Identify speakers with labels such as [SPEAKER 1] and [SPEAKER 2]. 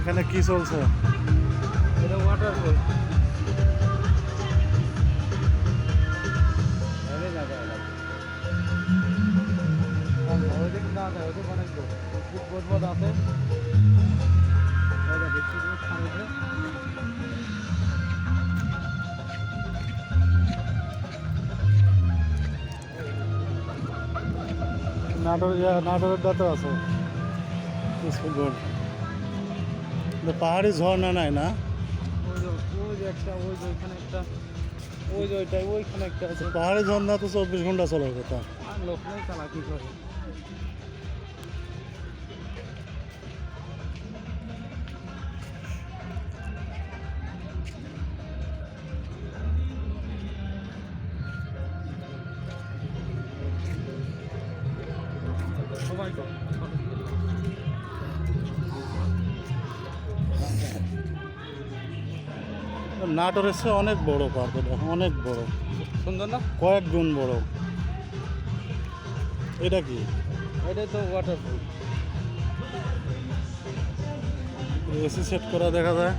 [SPEAKER 1] এখানে কি চলছে?
[SPEAKER 2] এটা ওয়াটারফল। আছে
[SPEAKER 1] নাটোরের দাঁতও আছে পাহাড়ি ঝর্ণা নাই না?
[SPEAKER 2] ওই যে একটা, ওই যে ওইখানে একটা, ওই যে ওইটাই, ওইখানে একটা আছে।
[SPEAKER 1] পাহাড়ি ঝর্ণা তো 24 ঘন্টা চলার কথা।
[SPEAKER 2] আর লোক নেই, চালা কি করে? সবাই তো
[SPEAKER 1] নাটোরের চেয়ে অনেক বড় পার্ক, এটা অনেক বড়,
[SPEAKER 2] সুন্দর না?
[SPEAKER 1] কয়েক গুণ বড়। এটা কি?
[SPEAKER 2] এটাই তো ওয়াটারফল।
[SPEAKER 1] এসি সেট করা দেখা যায়।